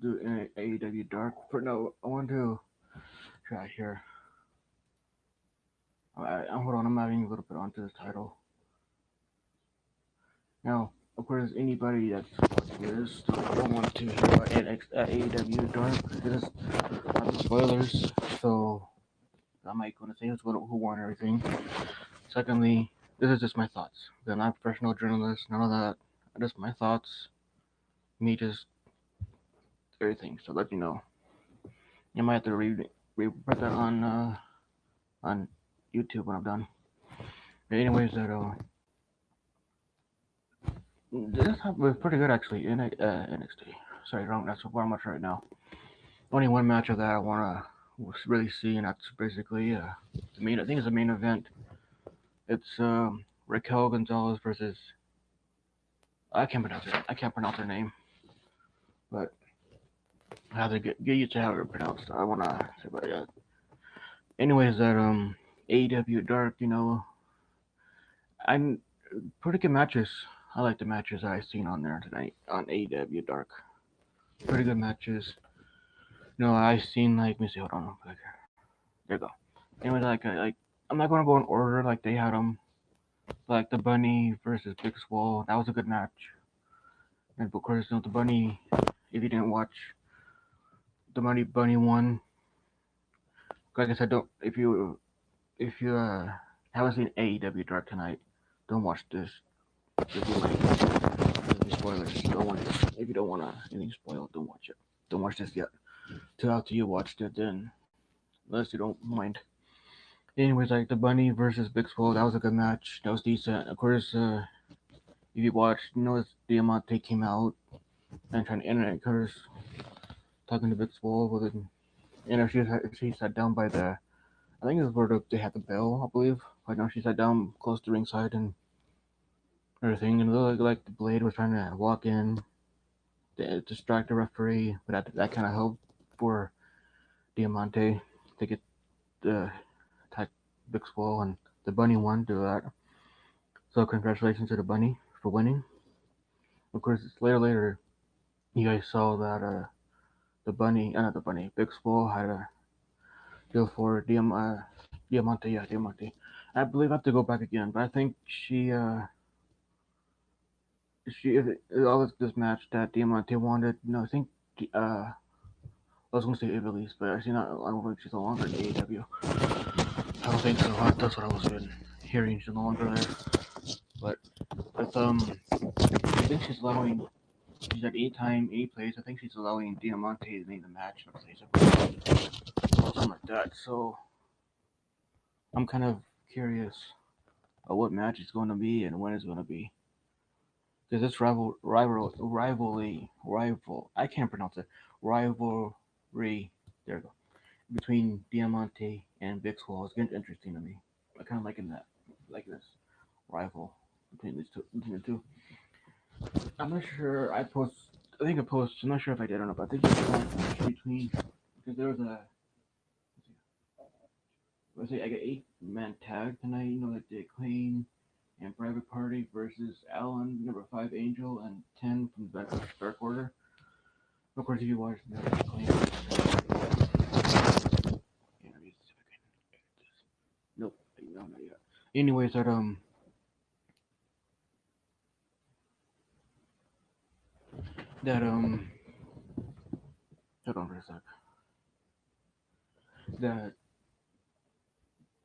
do an AEW Dark. For no, I want to try here. Hold on, I'm adding a little bit onto this title. Now, of course, anybody that's watching this don't want to hear about AEW Dark because it's spoilers. So I'm not going to say who won everything. Secondly, this is just my thoughts. I'm not a professional journalist, none of that. Just my thoughts. Me just everything. So let you know. You might have to put that on YouTube when I'm done. But anyways, this was pretty good actually in NXT. Sorry, wrong. That's where I'm at right now. Only one match of that I wanna really see, and that's basically the main. I think it's the main event. It's Raquel Gonzalez versus I can't pronounce it. I can't pronounce her name, but I have to get used to how it's pronounced. I wanna say, but yeah. Anyways, that AEW Dark, I'm pretty good matches. I like the matches I've seen on there tonight on AEW Dark. Pretty good matches. I've seen like, let me see, hold on, there you go. Anyways, I'm not gonna go in order like they had them. Like the Bunny versus Big Swole, that was a good match. And of course, the Bunny, if you didn't watch, the Bunny won. Like I said, don't if you haven't seen AEW Dark tonight, don't watch this. If you like spoilers, don't want it. If you don't want anything spoiled, don't watch it. Don't watch this yet. Till after you watched it, then unless you don't mind. Anyways, like the Bunny versus Big Swole, that was a good match. That was decent. Of course, if you watched, Diamante came out and trying to internet curse, talking to Big Swole with it. She sat down by the, I think it was where they had the bell, I believe. I know she sat down close to ringside and everything, and it looked like the Blade was trying to walk in, to distract the referee, but that kind of helped for Diamante to get the attack Big Swole, and the Bunny won to that. So congratulations to the Bunny for winning. Of course, later, you guys saw that the Bunny, not the Bunny, Big Swole had a deal for Diamante, yeah, Diamante. I believe I have to go back again, but I think she all this match that Diamante wanted. No, I think I was gonna say Italy's, but actually not. I don't think she's no longer in AEW. I don't think so. That's what I was hearing. She's no longer there. But with I think she's allowing. She's at any place. I think she's allowing Diamante to name the match in a place, or something like that. So I'm kind of curious what match it's going to be and when it's going to be. Because this I can't pronounce it, rivalry, there we go, between Diamante and Big Swole is getting interesting to me. I kind of liking that, like this rival between the two. I'm not sure. I think I posted. I'm not sure if I did or not, but I think there's one between because there was a. Let's see, I got 8-man tag tonight. Like the Acclaim and Private Party versus Allen, number 5 Angel, and 10 from the Dark Order. Of course, if you watch the Acclaim, nope, no, not yet. Anyways, that hold on for a sec.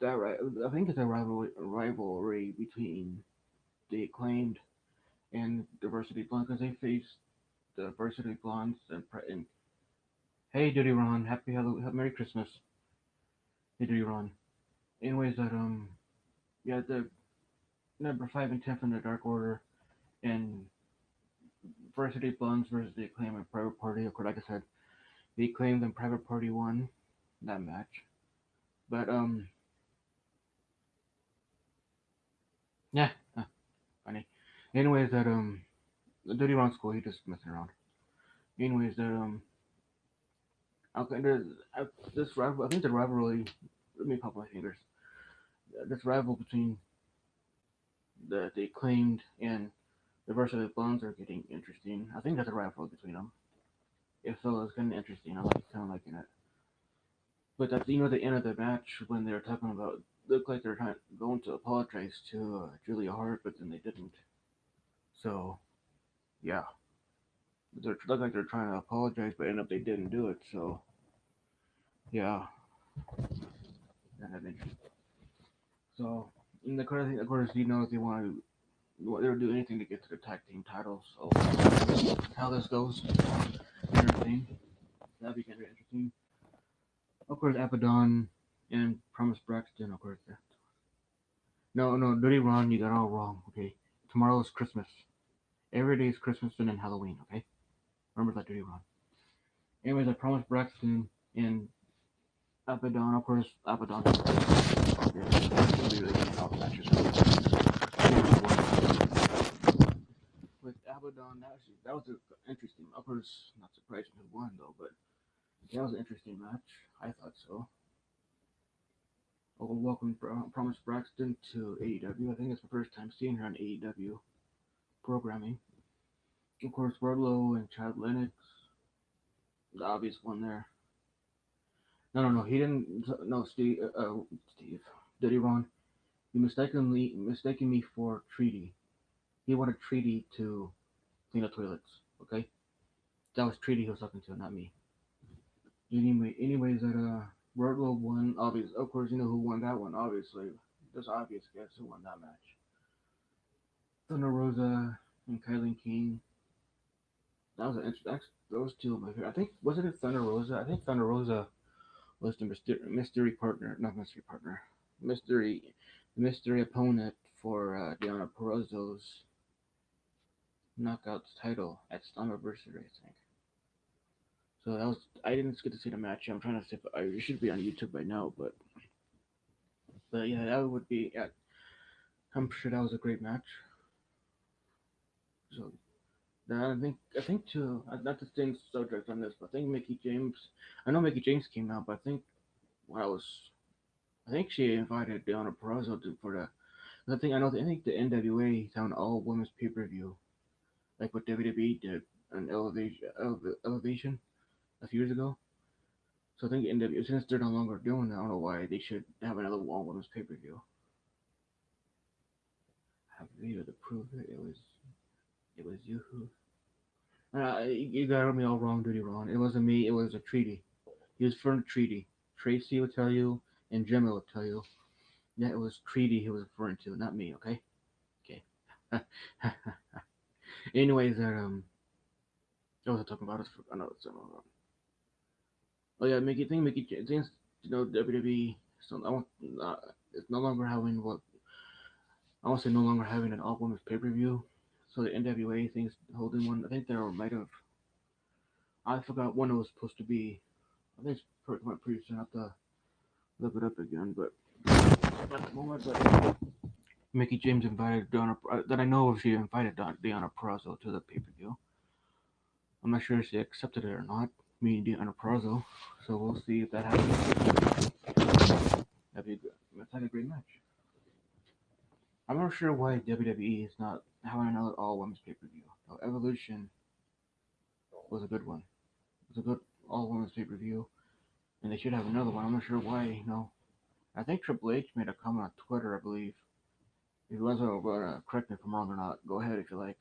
That right, I think it's a rivalry between the Acclaimed and Diversity Blonde because they faced the Diversity Blondes and hey, Duty Ron, happy Halloween, Merry Christmas, hey, Duty Ron. Anyways, that yeah, the number 5 and 10 from the Dark Order and Diversity Blondes versus the Acclaimed and Private Party. Of course, like I said, the Acclaimed and Private Party won that match, but yeah, funny. Anyways, that the Duty Ron's cool. He just messing around. Anyways, that okay, this rival. I think the rivalry. Let me pop my fingers. This rival between the Acclaimed and the Versatile Blondes are getting interesting. I think that's a rivalry between them. It felt kind of interesting. I like kind of liking it. But at the end of the match when they were talking about looked like they're going to apologize to Julia Hart, but then they didn't. So yeah, they looked like they're trying to apologize, but end up they didn't do it. So yeah, kind of interesting. So in the of course, they want to they'll do anything to get to the tag team titles. So how this goes, interesting. That'd be kind of interesting. Of course, Abaddon and Promise Braxton. Of course, no, Dirty Ron, you got it all wrong. Okay, tomorrow's Christmas. Every day is Christmas and then Halloween. Okay, remember that, Dirty Ron. Anyways, I Promise Braxton and Abaddon. Of course, Abaddon. Yeah, really getting all the matches. With Abaddon, that was interesting. Of course, not surprising who won though, but that was an interesting match. I thought so. Well, welcome Promise Braxton to AEW. I think it's the first time seeing her on AEW programming. Of course, Wardlow and Chad Lennox, the obvious one there. No, he didn't. No, Steve, Dirty Ron, you mistaken me for Treaty. He wanted Treaty to clean the toilets. Okay, that was Treaty he was talking to, not me. Anyways, that Wardlow won. Obvious, of course, you know who won that one. Obviously, there's obvious guess who won that match. Thunder Rosa and Kylie King. That was an interesting. Those two of my favorite. I think wasn't it Thunder Rosa? I think Thunder Rosa was the mystery partner, not mystery partner, mystery mystery opponent for Deonna Purrazzo's Knockouts title at Slammiversary, I think. So that was I didn't get to see the match. I'm trying to see if it should be on YouTube by now, but yeah, that would be. Yeah, I'm sure that was a great match. So I think too. Not to change subject on this, but I think Mickey James. I know Mickey James came out, but I think when I think she invited Deonna Purrazzo for the. I think the NWA is having all women's pay per view, like what WWE did on Elevation a few years ago. So I think NWA, since they're no longer doing that, I don't know why they should have another all women's pay per view. I have video to prove it. It was you who. You got me all wrong, Duty Ron. It wasn't me. It was a treaty. He was from the treaty. Tracy will tell you, and Gemma will tell you. Yeah, it was treaty he was referring to, not me. Okay. Okay. Anyways, what was I talking about? I know it's oh yeah, Mickey James, WWE. So I want it's no longer having what I want to say no longer having an all women's pay per view. So the NWA thing's holding one. I think there might have. I forgot when it was supposed to be. I think it's pretty soon. I have to look it up again, but at the moment, but Mickey James invited Deonna. That I know of, she invited Deonna Purrazzo to the pay per view. I'm not sure if she accepted it or not. Me and Deonna Purrazzo. So we'll see if that happens. That'd be good. That's like a great match. I'm not sure why WWE is not having another all women's pay per view. Evolution was a good one. It was a good all women's pay per view, and they should have another one. I'm not sure why. I think Triple H made a comment on Twitter, I believe. If you want to correct me if I'm wrong or not, go ahead if you like.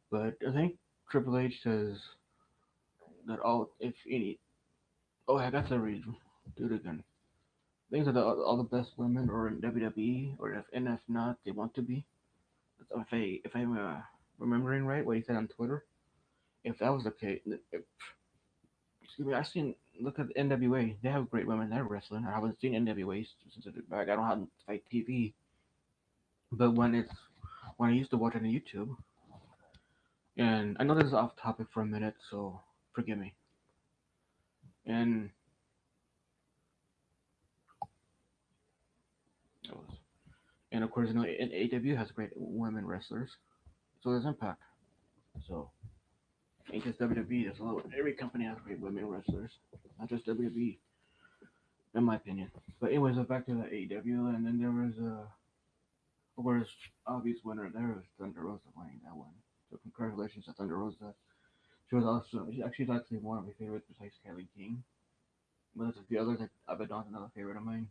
But I think Triple H says that if any, oh, I got to read, do it again. Things that all the best women are in WWE, or if not, they want to be. If I'm remembering right, what he said on Twitter. If that was the case, excuse me, I seen look at the NWA. They have great women. They're wrestling. I haven't seen NWA since it's back. I don't have Fight TV, but when I used to watch it on YouTube, and I know this is off topic for a minute, so forgive me. And and of course, AEW has great women wrestlers. So does Impact. So ain't just WWE. There's a lot. Every company has great women wrestlers, not just WWE, in my opinion. But anyways, back to the AEW, and then there was of course, obvious winner there was Thunder Rosa winning that one. So congratulations to Thunder Rosa. She was also she's actually one of my favorites besides Kelly King. But there's a few others like Abaddon's another favorite of mine.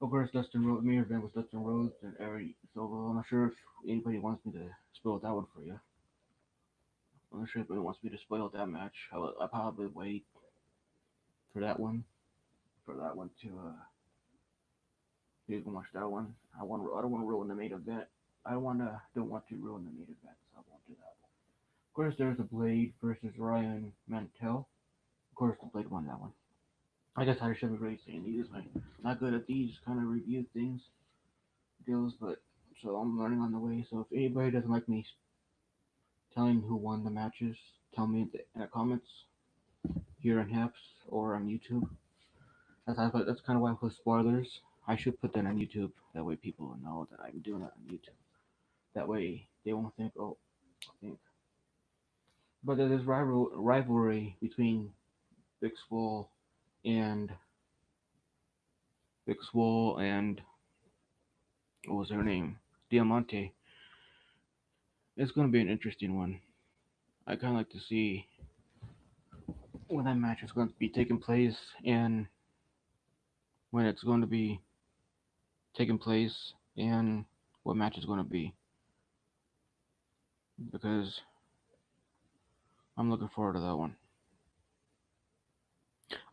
Of course, Dustin Rhodes. Main event was Dustin Rhodes and Eric Silva. I'm not sure if anybody wants me to spoil that one for you. I'm not sure if anyone wants me to spoil that match. I'll probably wait for that one. For that one to you can watch that one. I don't want to ruin the main event. Don't want to ruin the main event, so I won't do that. Of course, there's the Blade versus Ryan Mantel. Of course, the Blade won that one. I guess I should be really saying these. I'm not good at these kind of review things, deals, but so I'm learning on the way. So if anybody doesn't like me telling who won the matches, tell me in the comments here on Haps or on YouTube. That's kind of why I put spoilers. I should put that on YouTube. That way people will know that I'm doing it on YouTube. That way they won't think, oh, I think. But there's rivalry between Big Swole and Big Swole and what was her name? Diamante. It's going to be an interesting one. I kind of like to see when that match is going to be taking place and when it's going to be taking place and what match is going to be because I'm looking forward to that one.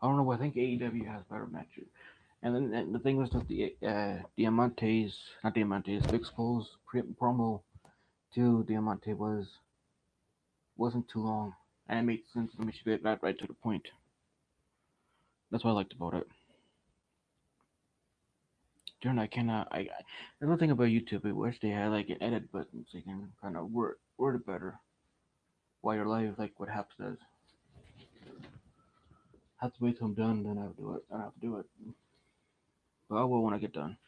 I don't know. I think AEW has better matches. And then the thing was that the Diamante's, not Diamante's, Big Swole's promo to Diamante wasn't too long, and it made sense. Let me get right to the point. That's what I liked about it. Darn, I cannot. the one thing about YouTube. I wish they had like an edit button so you can kind of word it better while you're live, like what Haps does. I have to wait till I'm done, then I'll do it. I have to do it. But I will when I get done.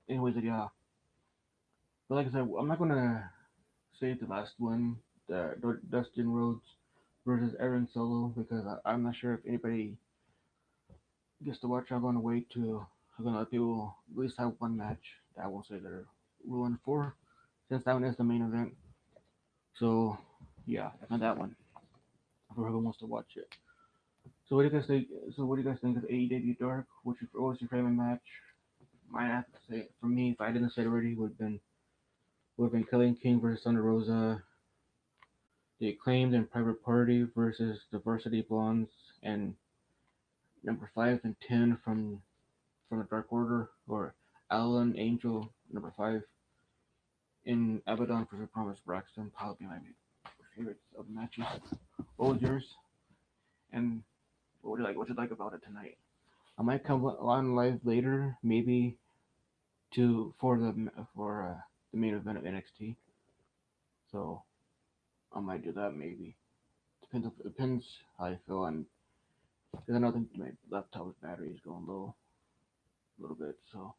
Anyways, yeah. But like I said, I'm not gonna say the last one, the Dustin Rhodes versus Aaron Solo, because I'm not sure if anybody gets to watch. I'm gonna wait to. I'm gonna let people at least have one match that I won't say they're ruling for, since that one is the main event. So yeah, not that one. For whoever wants to watch it. So what do you guys think? So what do you guys think of AEW Dark? What was your favorite match? Might have to say for me, if I didn't say it already, would have been Killian King versus Thunder Rosa, the Acclaimed and Private Party versus the Varsity Blondes, and number 5 and 10 from the Dark Order, or Alan Angel number 5 in Abaddon versus Promise Braxton. Probably my favorites of the matches. What was yours? And what would you like? What you like about it tonight? I might come on live later, maybe to for the main event of NXT. So I might do that maybe. Depends how I feel, and because I know my laptop's battery is going low a little bit, so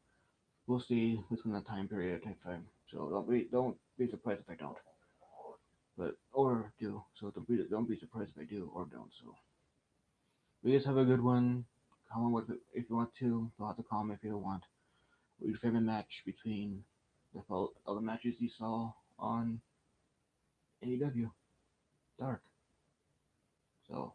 we'll see within that time period of time. So don't be surprised if I don't, but or do. So don't be surprised if I do or don't. So you guys have a good one. Comment with it if you want to. You'll have to comment if you don't want. What your favorite match between all the matches you saw on AEW Dark. So